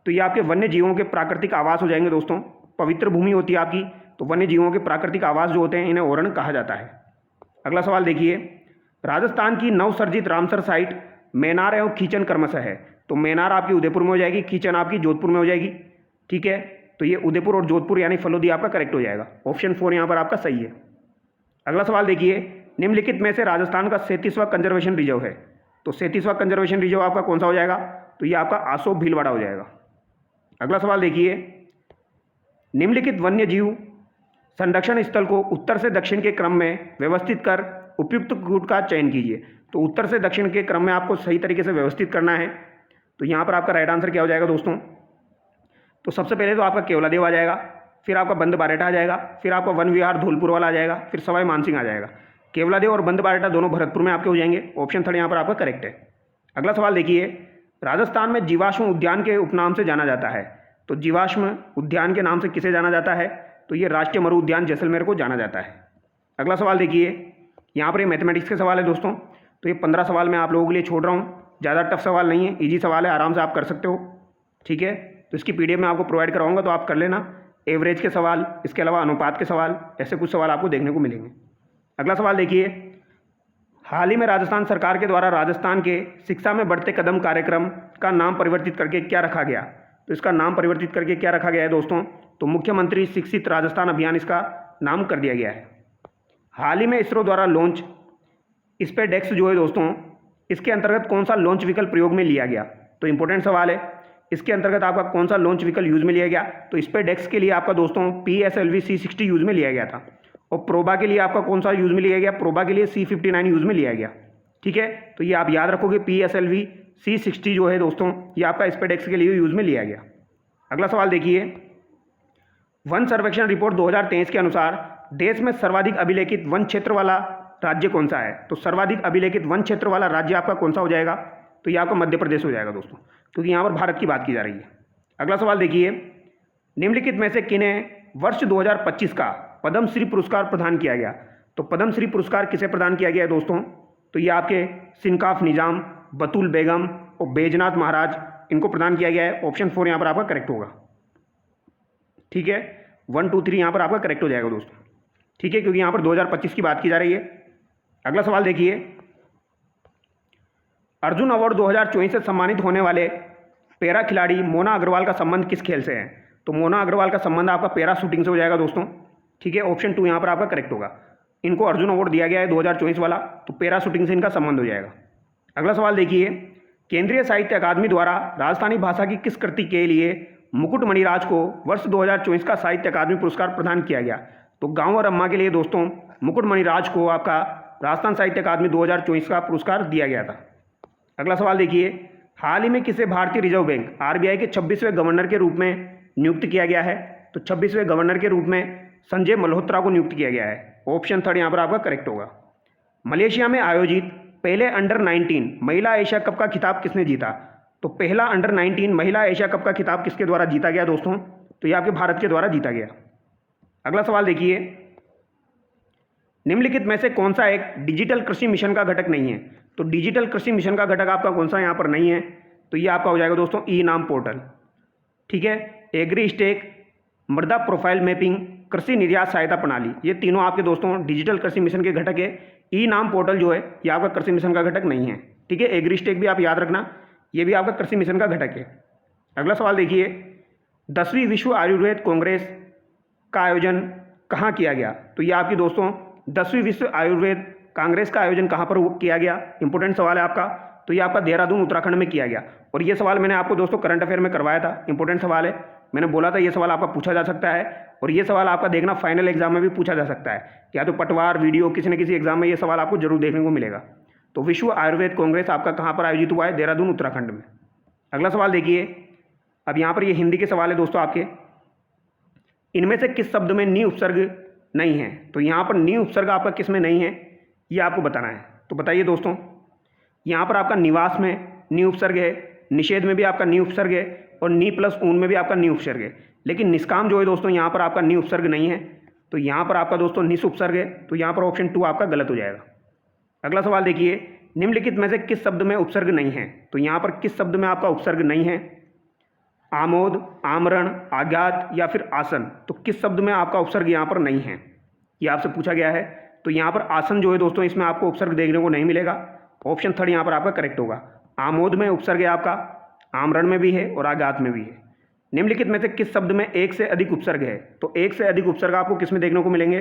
Speaker 1: तो ये आपके वन्य जीवों के प्राकृतिक आवास हो जाएंगे दोस्तों। पवित्र भूमि होती है आपकी, तो वन्य जीवों के प्राकृतिक आवास जो होते हैं इन्हें ओरण कहा जाता है। अगला सवाल देखिए, राजस्थान की नवसर्जित रामसर साइट मैनार एवं खींचन क्रमशः है। तो मैनार आपकी उदयपुर में हो जाएगी, खींचन आपकी जोधपुर में हो जाएगी। ठीक है, तो ये उदयपुर और जोधपुर यानी फलोदी आपका करेक्ट हो जाएगा। ऑप्शन 4 यहाँ पर आपका सही है। अगला सवाल देखिए, निम्नलिखित में से राजस्थान का 37वां कंजर्वेशन रिजर्व है। तो 37वां कंजर्वेशन रिजर्व आपका कौन सा हो जाएगा? तो ये आपका आसोप भीलवाड़ा हो जाएगा। अगला सवाल देखिए, निम्नलिखित वन्य जीव संरक्षण स्थल को उत्तर से दक्षिण के क्रम में व्यवस्थित कर उपयुक्त रूट का चयन कीजिए। तो उत्तर से दक्षिण के क्रम में आपको सही तरीके से व्यवस्थित करना है। तो यहाँ पर आपका राइट आंसर क्या हो जाएगा दोस्तों? तो सबसे पहले तो आपका केवलादेव आ जाएगा, फिर आपका बंद बारेटा आ जाएगा, फिर आपका वन विहार धौलपुर वाला आ जाएगा, फिर सवाई मानसिंह आ जाएगा। केवलादेव और बंद बारेटा दोनों भरतपुर में आपके हो जाएंगे। ऑप्शन 3 यहाँ पर आपका करेक्ट है। अगला सवाल देखिए, राजस्थान में जीवाश्म उद्यान के उपनाम से जाना जाता है। तो जीवाश्म उद्यान के नाम से किसे जाना जाता है? तो ये राष्ट्रीय मरु उद्यान जैसलमेर को जाना जाता है। अगला सवाल देखिए, यहाँ पर ये मैथमेटिक्स के सवाल है दोस्तों। तो ये 15 सवाल मैं आप लोगों के लिए छोड़ रहा हूँ, ज़्यादा टफ सवाल नहीं है, इजी सवाल है, आराम से आप कर सकते हो। ठीक है, तो इसकी PDF मैं आपको प्रोवाइड कराऊंगा, तो आप कर लेना। एवरेज के सवाल, इसके अलावा अनुपात के सवाल, ऐसे कुछ सवाल आपको देखने को मिलेंगे। अगला सवाल देखिए, हाल ही में राजस्थान सरकार के द्वारा राजस्थान के शिक्षा में बढ़ते कदम कार्यक्रम का नाम परिवर्तित करके क्या रखा गया? तो इसका नाम परिवर्तित करके क्या रखा गया है दोस्तों? तो मुख्यमंत्री शिक्षित राजस्थान अभियान इसका नाम कर दिया गया है। हाल ही में इसरो द्वारा लॉन्च स्पेसडेक्स जो है दोस्तों, इसके अंतर्गत कौन सा लॉन्च विकल्प प्रयोग में लिया गया? तो इंपॉर्टेंट सवाल है, इसके अंतर्गत आपका कौन सा लॉन्च विकल्प यूज में लिया गया? तो स्पेसडेक्स के लिए आपका दोस्तों PSLV C60 यूज में लिया गया था। और प्रोबा के लिए आपका कौन सा यूज में लिया गया? प्रोबा के लिए C59 यूज में लिया गया। ठीक है, तो ये आप याद रखोगे, PSLV C60 जो है दोस्तों, ये आपका स्पेडेक्स के लिए यूज़ में लिया गया। अगला सवाल देखिए, वन सर्वेक्षण रिपोर्ट 2023 के अनुसार देश में सर्वाधिक अभिलेखित वन क्षेत्र वाला राज्य कौन सा है? तो सर्वाधिक अभिलेखित वन क्षेत्र वाला राज्य आपका कौन सा हो जाएगा? तो ये आपका मध्य प्रदेश हो जाएगा दोस्तों, क्योंकि यहाँ पर भारत की बात की जा रही है। अगला सवाल देखिए, निम्नलिखित में से किन्हें वर्ष 2025 का पद्मश्री पुरस्कार प्रदान किया गया? तो पद्मश्री पुरस्कार किसे प्रदान किया गया है दोस्तों? तो ये आपके सिनकाफ निज़ाम, बतूल बेगम और बैजनाथ महाराज, इनको प्रदान किया गया है। ऑप्शन 4 यहाँ पर आपका करेक्ट होगा। ठीक है, 1 2 3 यहाँ पर आपका करेक्ट हो जाएगा दोस्तों। ठीक है, क्योंकि यहाँ पर 2025 की बात की जा रही है। अगला सवाल देखिए, अर्जुन अवार्ड 2024 से सम्मानित होने वाले पैरा खिलाड़ी मोना अग्रवाल का संबंध किस खेल से है? तो मोना अग्रवाल का संबंध आपका पैरा शूटिंग से हो जाएगा दोस्तों। ठीक है, ऑप्शन 2 यहाँ पर आपका करेक्ट होगा। इनको अर्जुन अवार्ड दिया गया है 2024 वाला, तो पैरा शूटिंग से इनका संबंध हो जाएगा। अगला सवाल देखिए, केंद्रीय साहित्य अकादमी द्वारा राजस्थानी भाषा की किस कृति के लिए मुकुटमणि राज को वर्ष 2024 का साहित्य अकादमी पुरस्कार प्रदान किया गया? तो गाँव और अम्मा के लिए दोस्तों मुकुटमणि राज को आपका राजस्थान साहित्य अकादमी 2024 का पुरस्कार दिया गया था। अगला सवाल देखिए, हाल ही में किसे भारतीय रिजर्व बैंक RBI के 26वें गवर्नर के रूप में नियुक्त किया गया है? तो 26वें गवर्नर के रूप में संजय मल्होत्रा को नियुक्त किया गया है। ऑप्शन 3 यहाँ पर आपका करेक्ट होगा। मलेशिया में आयोजित पहले अंडर 19 महिला एशिया कप का खिताब किसने जीता? तो पहला अंडर 19 महिला एशिया कप का खिताब किसके द्वारा जीता गया दोस्तों? तो ये आपके भारत के द्वारा जीता गया। अगला सवाल देखिए, निम्नलिखित में से कौन सा एक डिजिटल कृषि मिशन का घटक नहीं है? तो डिजिटल कृषि मिशन का घटक आपका कौन सा यहाँ पर नहीं है? तो ये आपका हो जाएगा दोस्तों ई नाम पोर्टल। ठीक है, एग्री स्टेक, मृदा प्रोफाइल मैपिंग, कृषि निर्यात सहायता प्रणाली, ये तीनों आपके दोस्तों डिजिटल कृषि मिशन के घटक है। ई नाम पोर्टल जो है ये आपका कृषि मिशन का घटक नहीं है। ठीक है, एग्री स्टेक भी आप याद रखना, ये भी आपका कृषि मिशन का घटक है। अगला सवाल देखिए, 10वीं विश्व आयुर्वेद कांग्रेस का आयोजन कहाँ किया गया? तो ये आपकी दोस्तों 10वीं विश्व आयुर्वेद कांग्रेस का आयोजन कहाँ पर किया गया? इंपॉर्टेंट सवाल है आपका। तो ये आपका देहरादून उत्तराखंड में किया गया। और ये सवाल मैंने आपको दोस्तों करंट अफेयर में करवाया था, इंपॉर्टेंट सवाल है। मैंने बोला था ये सवाल आपका पूछा जा सकता है, और ये सवाल आपका देखना फाइनल एग्जाम में भी पूछा जा सकता है, या तो पटवार वीडियो किसी न किसी एग्जाम में ये सवाल आपको जरूर देखने को मिलेगा। तो विश्व आयुर्वेद कांग्रेस आपका कहाँ पर आयोजित हुआ है? देहरादून उत्तराखंड में। अगला सवाल देखिए, अब यहाँ पर ये हिंदी के सवाल है दोस्तों आपके, इनमें से किस शब्द में नी उपसर्ग नहीं है? तो यहाँ पर नी उपसर्ग आपका किस में नहीं है ये आपको बताना है। तो बताइए दोस्तों, यहाँ पर आपका निवास में नी उपसर्ग है, निषेध में भी आपका नी उपसर्ग है, और नी प्लस ऊन में भी आपका नी उपसर्ग है। लेकिन निष्काम जो है दोस्तों यहाँ पर आपका नी उपसर्ग नहीं है। तो यहाँ पर आपका दोस्तों निस उपसर्ग है। तो यहाँ पर ऑप्शन 2 आपका गलत हो जाएगा। अगला सवाल देखिए, निम्नलिखित में से किस शब्द में उपसर्ग नहीं है? तो यहाँ पर किस शब्द में आपका उपसर्ग नहीं है? आमोद, आमरण, आज्ञात या फिर आसन। तो किस शब्द में आपका उपसर्ग यहाँ पर नहीं है, ये आपसे पूछा गया है। तो यहाँ पर आसन जो है दोस्तों, इसमें आपको उपसर्ग देखने को नहीं मिलेगा। ऑप्शन 3 यहाँ पर आपका करेक्ट होगा। आमोद में उपसर्ग है आपका, आमरण में भी है और आज्ञात में भी है। निम्नलिखित में से किस शब्द में एक से अधिक उपसर्ग है? तो एक से अधिक उपसर्ग आपको किस में देखने को मिलेंगे?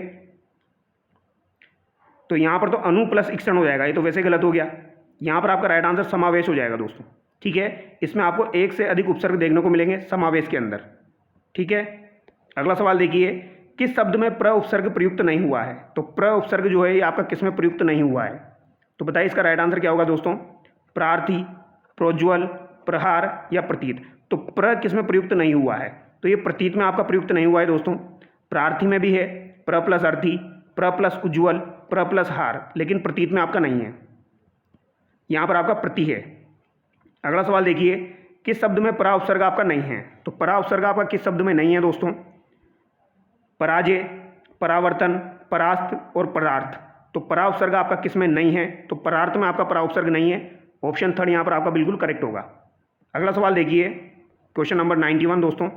Speaker 1: तो यहाँ पर तो अनु प्लस इक्षण हो जाएगा, ये तो वैसे गलत हो गया। यहाँ पर आपका राइट आंसर समावेश हो जाएगा दोस्तों। ठीक है, इसमें आपको एक से अधिक उपसर्ग देखने को मिलेंगे समावेश के अंदर। ठीक है, अगला सवाल देखिए, किस शब्द में प्र उपसर्ग प्रयुक्त नहीं हुआ है? तो प्र उपसर्ग जो है ये आपका किस में प्रयुक्त नहीं हुआ है? तो बताइए इसका राइट आंसर क्या होगा दोस्तों? प्रार्थी, प्रोज्वल, प्रहार या प्रतीत। तो प्र किस में प्रयुक्त नहीं हुआ है? तो ये प्रतीत में आपका प्रयुक्त नहीं हुआ है दोस्तों। प्रार्थी में भी है प्र प्लस अर्थी, प्र प्लस उज्ज्वल, प्र प्लस हार, लेकिन प्रतीत में आपका नहीं है, यहाँ पर आपका प्रति है। अगला सवाल देखिए, किस शब्द में परा उपसर्ग आपका नहीं है? तो परा उपसर्ग आपका किस शब्द में नहीं है दोस्तों? पराजय, परावर्तन, परास्त और परार्थ। तो परा उपसर्ग आपका किस में नहीं है? तो परार्थ में आपका परा उपसर्ग नहीं है। ऑप्शन 3 यहाँ पर आपका बिल्कुल करेक्ट होगा। अगला सवाल देखिए, क्वेश्चन नंबर 91 दोस्तों,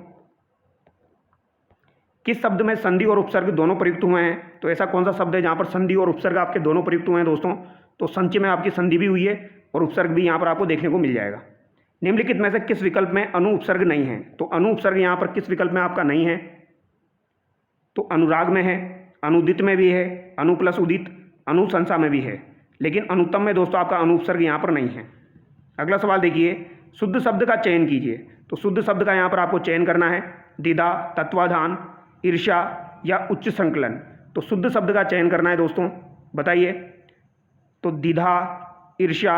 Speaker 1: किस शब्द में संधि और उपसर्ग दोनों प्रयुक्त हुए हैं? तो ऐसा कौन सा शब्द है जहाँ पर संधि और उपसर्ग आपके दोनों प्रयुक्त हुए हैं दोस्तों? तो संचय में आपकी संधि भी हुई है और उपसर्ग भी यहाँ पर आपको देखने को मिल जाएगा। निम्नलिखित में से किस विकल्प में अनु उपसर्ग नहीं है? तो अनु उपसर्ग यहाँ पर किस विकल्प में आपका नहीं है? तो अनुराग में है, अनुदित में भी है, अनु प्लस उदित, अनुशंसा में भी है, लेकिन अनुत्तम में दोस्तों आपका अनु उपसर्ग यहाँ पर नहीं है। अगला सवाल देखिए, शुद्ध शब्द का चयन कीजिए। तो शुद्ध शब्द का यहाँ पर आपको चयन करना है, द्विधा, तत्वाधान, ईर्ष्या या उच्च संकलन। तो शुद्ध शब्द का चयन करना है दोस्तों, बताइए। तो द्विधा, ईर्ष्या,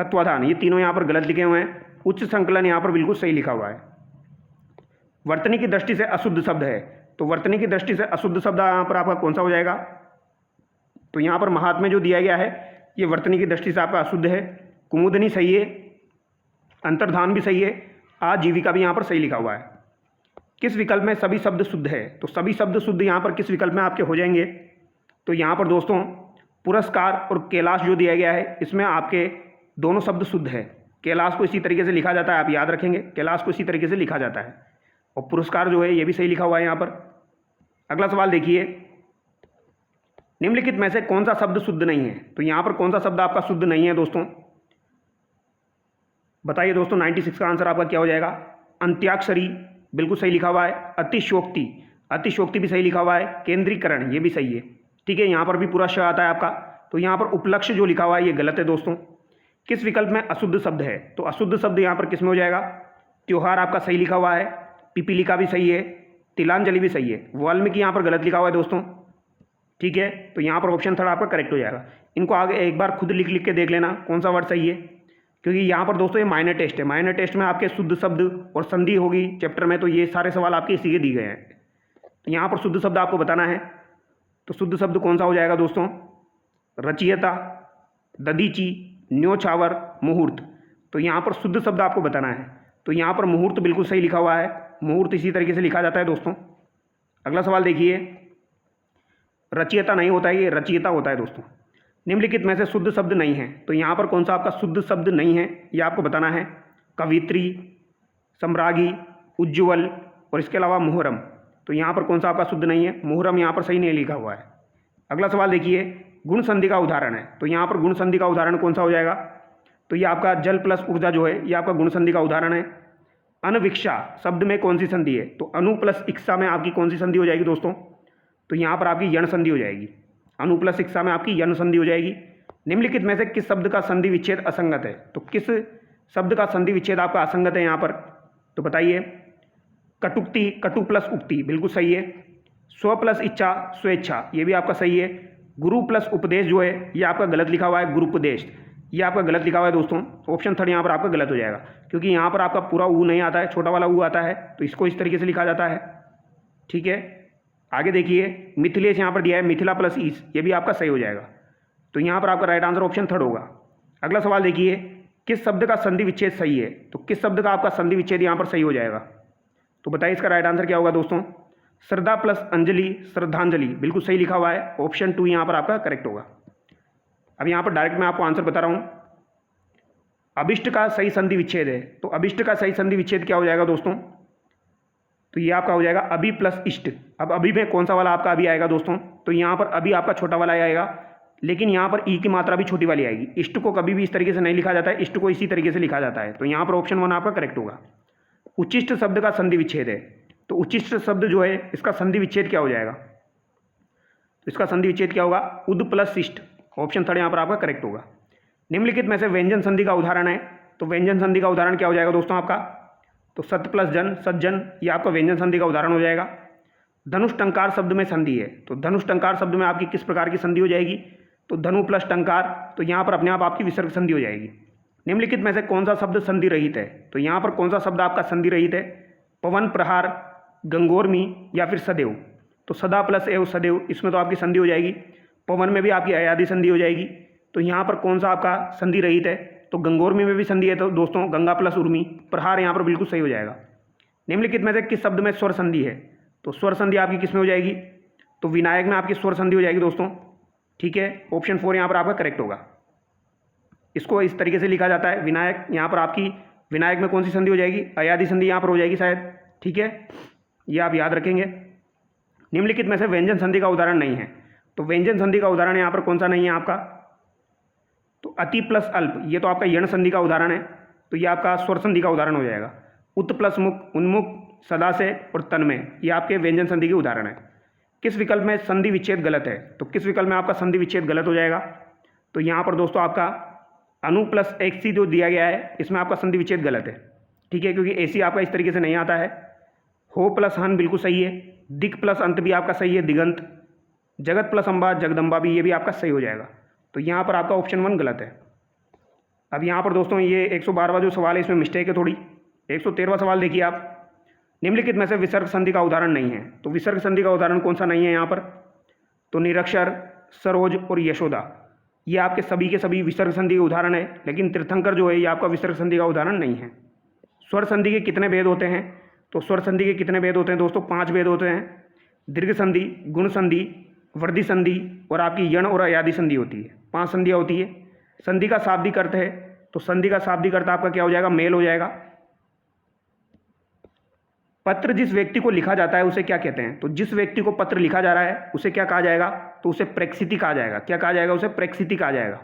Speaker 1: तत्वाधान, ये तीनों यहाँ पर गलत लिखे हुए हैं। उच्च संकलन यहाँ पर बिल्कुल सही लिखा हुआ है। वर्तनी की दृष्टि से अशुद्ध शब्द है, तो वर्तनी की दृष्टि से अशुद्ध शब्द यहाँ पर आपका कौन सा हो जाएगा? तो यहाँ पर महात्म्य जो दिया गया है ये वर्तनी की दृष्टि से आपका अशुद्ध है। कुमुदनी सही है, अंतर्धान भी सही है, आजीविका भी यहाँ पर सही लिखा हुआ है। किस विकल्प में सभी शब्द शुद्ध है? तो सभी शब्द शुद्ध यहाँ पर किस विकल्प में आपके हो जाएंगे? तो यहाँ पर दोस्तों पुरस्कार और कैलाश जो दिया गया है इसमें आपके दोनों शब्द शुद्ध है। कैलाश को इसी तरीके से लिखा जाता है, आप याद रखेंगे, कैलाश को इसी तरीके से लिखा जाता है, और पुरस्कार जो है ये भी सही लिखा हुआ है यहाँ पर। अगला सवाल देखिए, निम्नलिखित में से कौन सा शब्द शुद्ध नहीं है? तो यहाँ पर कौन सा शब्द आपका शुद्ध नहीं है दोस्तों? बताइए दोस्तों। 96 का आंसर आपका क्या हो जाएगा? अंत्याक्षरी बिल्कुल सही लिखा हुआ है। अतिशयोक्ति, अतिशयोक्ति भी सही लिखा हुआ है। केंद्रीकरण ये भी सही है, ठीक है। यहाँ पर भी पूरा श आता है आपका। तो यहाँ पर उपलक्ष्य जो लिखा हुआ है ये गलत है दोस्तों। किस विकल्प में अशुद्ध शब्द है? तो अशुद्ध शब्द यहाँ पर किस में हो जाएगा? त्योहार आपका सही लिखा हुआ है, पिपीलिका भी सही है, तिलांजलि भी सही है। वाल्मीकि यहाँ पर गलत लिखा हुआ है दोस्तों, ठीक है। तो यहाँ पर ऑप्शन 3 आपका करेक्ट हो जाएगा। इनको आगे एक बार खुद लिख लिख के देख लेना कौन सा वर्ड सही है, क्योंकि यहाँ पर दोस्तों ये माइनर टेस्ट है। माइनर टेस्ट में आपके शुद्ध शब्द और संधि होगी चैप्टर में, तो ये सारे सवाल आपके इसी के दिए गए हैं। तो यहाँ पर शुद्ध शब्द आपको बताना है, तो शुद्ध शब्द कौन सा हो जाएगा दोस्तों? रचयिता, दधीची, न्योछावर, मुहूर्त। तो यहाँ पर शुद्ध शब्द आपको बताना है। तो यहाँ पर मुहूर्त बिल्कुल सही लिखा हुआ है, मुहूर्त इसी तरीके से लिखा जाता है दोस्तों। अगला सवाल देखिए, रचयिता नहीं होता है, ये रचयिता होता है दोस्तों। निम्नलिखित में से शुद्ध शब्द नहीं है, तो यहाँ पर कौन सा आपका शुद्ध शब्द नहीं है ये आपको बताना है। कवित्री, सम्रागी, उज्ज्वल और इसके अलावा मुहर्रम। तो यहाँ पर कौन सा आपका शुद्ध नहीं है? मुहर्रम यहाँ पर सही नहीं लिखा हुआ है। अगला सवाल देखिए, गुण संधि का उदाहरण है। तो यहाँ पर गुण संधि का उदाहरण कौन सा हो जाएगा? तो ये आपका जल प्लस ऊर्जा जो है ये आपका गुण संधि का उदाहरण है। अनविक्षा शब्द में कौन सी संधि है? तो अनु प्लस इक्षा में आपकी कौन सी संधि हो जाएगी दोस्तों? तो यहाँ पर आपकी यण संधि हो जाएगी। अनु प्लस इक्षा में आपकी यण संधि हो जाएगी। निम्नलिखित में से किस शब्द का संधि विच्छेद असंगत है? तो किस शब्द का संधि विच्छेद आपका असंगत है यहाँ पर? तो बताइए। कटुक्ति, कटु प्लस उक्ति बिल्कुल सही है। स्व प्लस इच्छा, स्वेच्छा ये भी आपका सही है। गुरु प्लस उपदेश जो है ये आपका गलत लिखा हुआ है, गुरुपदेश ये आपका गलत लिखा हुआ है दोस्तों। ऑप्शन 3 यहाँ पर आपका गलत हो जाएगा, क्योंकि यहाँ पर आपका पूरा ऊ नहीं आता है, छोटा वाला ऊ आता है, तो इसको इस तरीके से लिखा जाता है, ठीक है। आगे देखिए, मिथिलेश यहाँ पर दिया है, मिथिला प्लस ईस ये भी आपका सही हो जाएगा। तो यहाँ पर आपका राइट आंसर ऑप्शन 3 होगा। अगला सवाल देखिए, किस शब्द का संधि विच्छेद सही है? तो किस शब्द का आपका संधि विच्छेद यहाँ पर सही हो जाएगा? तो बताइए इसका राइट आंसर क्या होगा दोस्तों? श्रद्धा प्लस अंजलि, श्रद्धांजलि बिल्कुल सही लिखा हुआ है। ऑप्शन 2 यहाँ पर आपका करेक्ट होगा। अब यहाँ पर डायरेक्ट मैं आपको आंसर बता रहा हूँ। अभिष्ट का सही संधि विच्छेद है, तो अभिष्ट का सही संधि विच्छेद क्या हो जाएगा दोस्तों? तो ये आपका हो जाएगा अभि प्लस इष्ट। अब अभि में कौन सा वाला आपका अभी आएगा दोस्तों? तो यहाँ पर अभी आपका छोटा वाला आएगा, लेकिन यहाँ पर ई की मात्रा भी छोटी वाली आएगी। इष्ट को कभी भी इस तरीके से नहीं लिखा जाता है, इष्ट को इसी तरीके से लिखा जाता है। तो यहाँ पर ऑप्शन 1 आपका करेक्ट होगा। उच्चिष्ट शब्द का संधि विच्छेद है, तो उच्चिष्ट शब्द जो है इसका संधि विच्छेद क्या हो जाएगा? तो इसका संधि विच्छेद क्या होगा? उद प्लस शिष्ट। ऑप्शन 3 यहाँ पर आपका करेक्ट होगा। निम्नलिखित में से व्यंजन संधि का उदाहरण है, तो व्यंजन संधि का उदाहरण क्या हो जाएगा दोस्तों आपका? तो सत प्लस जन, सज्जन ये आपका व्यंजन संधि का उदाहरण हो जाएगा। धनुष टंकार शब्द में संधि है, तो धनुष टंकार शब्द में आपकी किस प्रकार की संधि हो जाएगी? तो धनु प्लस टंकार, तो यहाँ पर अपने आप आपकी विसर्ग संधि हो जाएगी। निम्नलिखित में से कौन सा शब्द संधि रहित है? तो यहाँ पर कौन सा शब्द आपका संधि रहित है? पवन प्रहार, गंगोर्मी या फिर सदैव। तो सदा प्लस एव सदैव, इसमें तो आपकी संधि हो जाएगी। पवन में भी आपकी अयादि संधि हो जाएगी। तो यहाँ पर कौन सा आपका संधि रहित है? तो गंगोर्मी में भी संधि है, तो दोस्तों गंगा प्लस उर्मी, प्रहार यहाँ पर बिल्कुल सही हो जाएगा। निम्नलिखित में से किस शब्द में स्वर संधि है? तो स्वर संधि आपकी किस में हो जाएगी? तो विनायक में आपकी स्वर संधि हो जाएगी दोस्तों, ठीक है। ऑप्शन 4 यहाँ पर आपका करेक्ट होगा। इसको इस तरीके से लिखा जाता है विनायक। यहाँ पर आपकी विनायक में कौन सी संधि हो जाएगी? अयादि संधि यहाँ पर हो जाएगी शायद, ठीक है, ये आप याद रखेंगे। निम्नलिखित में से व्यंजन संधि का उदाहरण नहीं है, तो व्यंजन संधि का उदाहरण यहाँ पर कौन सा नहीं है आपका? तो अति प्लस अल्प ये तो आपका यण संधि का उदाहरण है, तो ये आपका स्वर संधि का उदाहरण हो जाएगा। उत प्लस मुख, उन्मुख, सदा से और तन्मय ये आपके व्यंजन संधि के उदाहरण है। किस विकल्प में संधि विच्छेद गलत है? तो किस विकल्प में आपका संधि विच्छेद गलत हो जाएगा? तो यहाँ पर दोस्तों आपका अनु प्लस एक्सी जो दिया गया है इसमें आपका संधि विच्छेद गलत है, ठीक है, क्योंकि एसी आपका इस तरीके से नहीं आता है। हो प्लस हन बिल्कुल सही है। दिक प्लस अंत भी आपका सही है, दिगंत। जगत प्लस अम्बा, जगदम्बा भी ये भी आपका सही हो जाएगा। तो यहाँ पर आपका ऑप्शन 1 गलत है। अब यहाँ पर दोस्तों ये 112वां जो सवाल है इसमें मिस्टेक है थोड़ी। 113वां सवाल देखिए आप, निम्नलिखित में से विसर्ग संधि का उदाहरण नहीं है। तो विसर्ग संधि का उदाहरण कौन सा नहीं है यहाँ पर? तो निरक्षर, सरोज और यशोदा, ये आपके सभी के सभी विसर्ग संधि के उदाहरण है, लेकिन तीर्थंकर जो है ये आपका विसर्ग संधि का उदाहरण नहीं है। स्वर संधि के कितने भेद होते हैं? तो स्वर संधि के कितने भेद होते हैं दोस्तों? 5 भेद होते हैं। दीर्घ संधि, गुण संधि, वृद्धि संधि और आपकी यण और अयादि संधि होती है। 5 संधियाँ होती है। संधि का शाब्दिक अर्थ है, तो संधि का शाब्दिक अर्थ आपका क्या हो जाएगा? मेल हो जाएगा। पत्र जिस व्यक्ति को लिखा जाता है उसे क्या कहते हैं? तो जिस व्यक्ति को पत्र लिखा जा रहा है उसे क्या कहा जाएगा? तो उसे प्रेषित कहा जाएगा। क्या कहा जाएगा? उसे प्रेषित कहा जाएगा।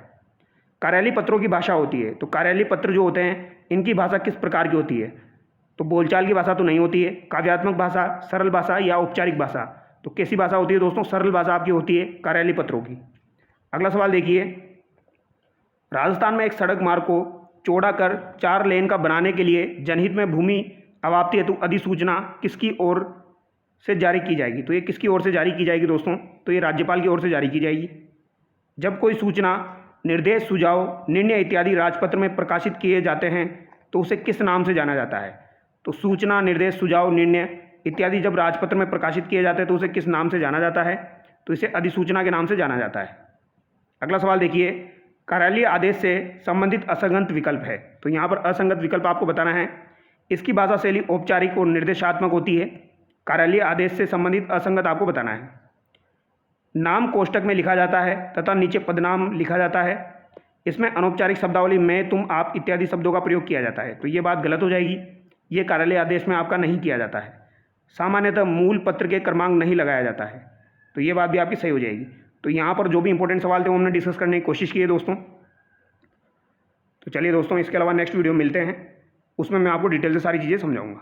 Speaker 1: कार्यालयीय पत्रों की भाषा होती है, तो कार्यालयीय पत्र जो होते हैं इनकी भाषा किस प्रकार की होती है? तो बोलचाल की भाषा तो नहीं होती है, काव्यात्मक भाषा, सरल भाषा या औपचारिक भाषा। तो कैसी भाषा होती है दोस्तों? सरल भाषा आपकी होती है कार्यालयीय पत्रों की। अगला सवाल देखिए, राजस्थान में एक सड़क मार्ग को चौड़ा कर 4 लेन का बनाने के लिए जनहित में भूमि अवाप्ति हेतु अधिसूचना किसकी ओर से जारी की जाएगी? तो ये किसकी ओर से जारी की जाएगी दोस्तों? तो ये राज्यपाल की ओर से जारी की जाएगी। जब कोई सूचना, निर्देश, सुझाव, निर्णय इत्यादि राजपत्र में प्रकाशित किए जाते हैं तो उसे किस नाम से जाना जाता है? तो सूचना, निर्देश, सुझाव, निर्णय इत्यादि जब राजपत्र में प्रकाशित किए जाते हैं तो उसे किस नाम से जाना जाता है? तो इसे अधिसूचना के नाम से जाना जाता है। अगला सवाल देखिए, कार्यालयीय आदेश से संबंधित असंगत विकल्प है। तो यहाँ पर असंगत विकल्प आपको बताना है। इसकी भाषा शैली औपचारिक और निर्देशात्मक होती है। कार्यालयीय आदेश से संबंधित असंगत आपको बताना है। नाम कोष्टक में लिखा जाता है तथा नीचे पदनाम लिखा जाता है। इसमें अनौपचारिक शब्दावली मैं, तुम, आप इत्यादि शब्दों का प्रयोग किया जाता है। तो ये बात गलत हो जाएगी, ये कार्यालयीय आदेश में आपका नहीं किया जाता है। सामान्यतः मूल पत्र के क्रमांक नहीं लगाया जाता है, तो ये बात भी आपकी सही हो जाएगी। तो यहाँ पर जो भी इंपॉर्टेंट सवाल थे वो हमने डिस्कस करने की कोशिश की है दोस्तों। तो चलिए दोस्तों, इसके अलावा नेक्स्ट वीडियो मिलते हैं, उसमें मैं आपको डिटेल से सारी चीज़ें समझाऊंगा।